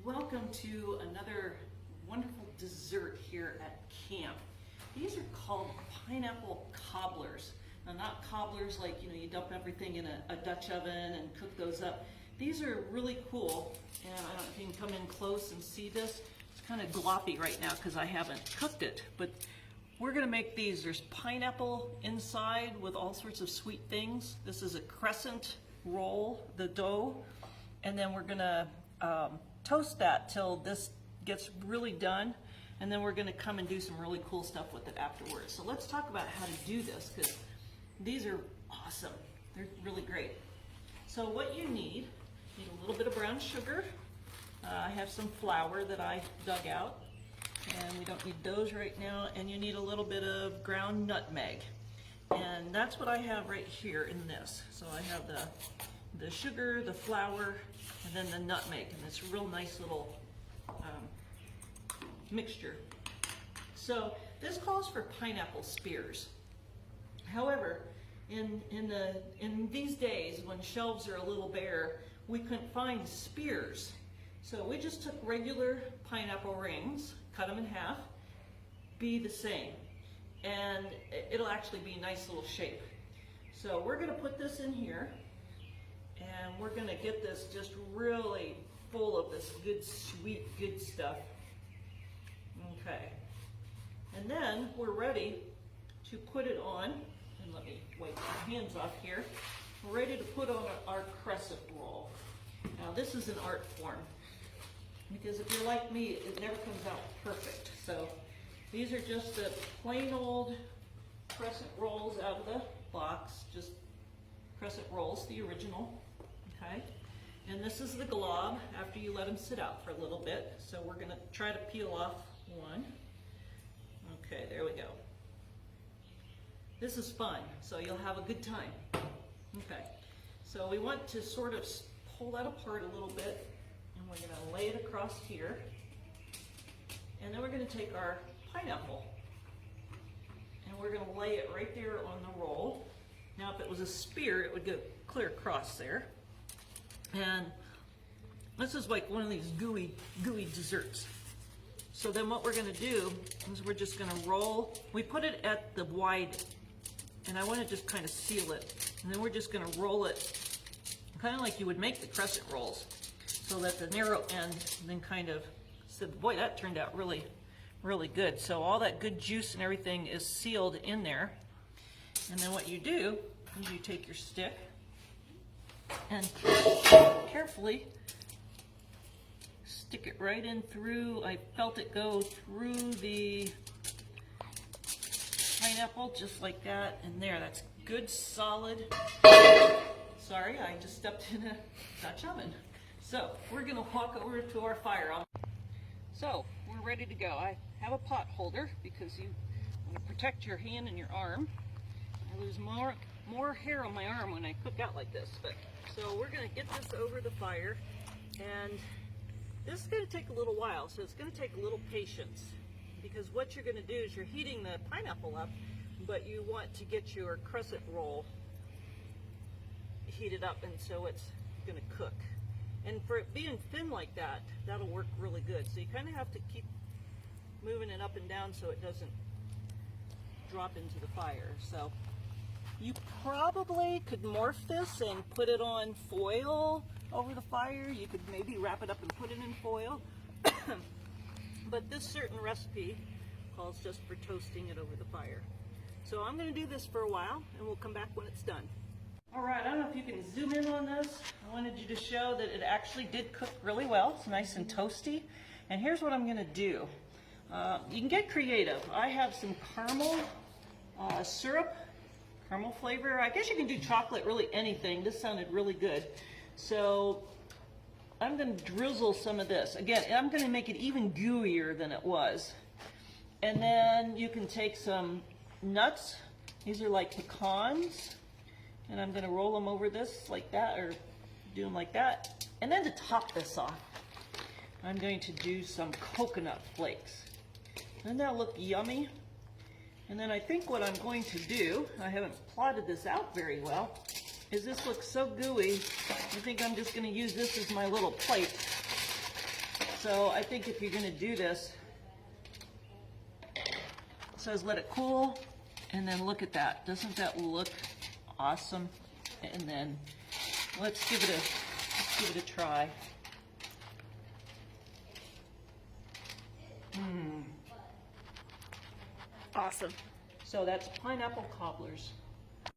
Welcome to another wonderful dessert here at camp. These are called pineapple cobblers. Now, not cobblers like, you dump everything in a Dutch oven and cook those up. These are really cool, and I don't know if you can come in close and see this. It's kind of gloppy right now because I haven't cooked it, but we're gonna make these. There's pineapple inside with all sorts of sweet things. This is a crescent roll, the dough, and then we're gonna toast that till this gets really done, and then we're gonna come and do some really cool stuff with it afterwards. So let's talk about how to do this, because these are awesome. They're really great. So what you need a little bit of brown sugar. I have some flour that I dug out, and we don't need those right now, and you need a little bit of ground nutmeg. And that's what I have right here in this. So I have the sugar, the flour, and then the nutmeg, and it's a real nice little mixture. So this calls for pineapple spears. However, in these days when shelves are a little bare, we couldn't find spears. So we just took regular pineapple rings, cut them in half, be the same, and it'll actually be a nice little shape. So we're gonna put this in here, and we're gonna get this just really full of this good, sweet, good stuff. Okay. And then we're ready to put it on, and let me wipe my hands off here. We're ready to put on our crescent roll. Now this is an art form, because if you're like me, it never comes out perfect. So these are just the plain old crescent rolls out of the box, just crescent rolls, the original, okay? And this is the glob after you let them sit out for a little bit. So we're gonna try to peel off one. Okay, there we go. This is fun, so you'll have a good time. Okay, so we want to sort of pull that apart a little bit, and we're gonna lay it across here. And then we're gonna take our pineapple, and we're gonna lay it right there on the roll. Now, if it was a spear, it would go clear across there. And this is like one of these gooey desserts. So then what we're gonna do is we're just gonna roll. We put it at the wide, and I wanna just kind of seal it. And then we're just gonna roll it kind of like you would make the crescent rolls, so that the narrow end then kind of said, boy, that turned out really, really good. So all that good juice and everything is sealed in there. And then what you do is you take your stick and carefully stick it right in through. I felt it go through the pineapple just like that, and there, that's good solid. Sorry, I just stepped in a Dutch oven. So we're gonna walk over to our fire. So we're ready to go. I have a pot holder because you want to protect your hand and your arm. I lose more hair on my arm when I cook out like this. But so we're gonna get this over the fire, and this is gonna take a little while. So it's gonna take a little patience, because what you're gonna do is you're heating the pineapple up, but you want to get your crescent roll heated up, and so it's gonna cook. And for it being thin like that, that'll work really good. So you kind of have to keep moving it up and down so it doesn't drop into the fire. So you probably could morph this and put it on foil over the fire. You could maybe wrap it up and put it in foil. But this certain recipe calls just for toasting it over the fire. So I'm gonna do this for a while, and we'll come back when it's done. All right, I don't know if you can zoom in on this. I wanted you to show that it actually did cook really well. It's nice and toasty. And here's what I'm gonna do. You can get creative. I have some caramel syrup, caramel flavor. I guess you can do chocolate, really anything. This sounded really good. So I'm gonna drizzle some of this. Again, I'm gonna make it even gooier than it was. And then you can take some nuts. These are like pecans. And I'm gonna roll them over this like that, or do them like that. And then to top this off, I'm going to do some coconut flakes. And that'll look yummy. And then I think what I'm going to do, I haven't plotted this out very well, is this looks so gooey, I think I'm just gonna use this as my little plate. So I think if you're going to do this, it says let it cool, and then look at that. Doesn't that look awesome? And then let's give it a try. Awesome. So that's pineapple cobblers.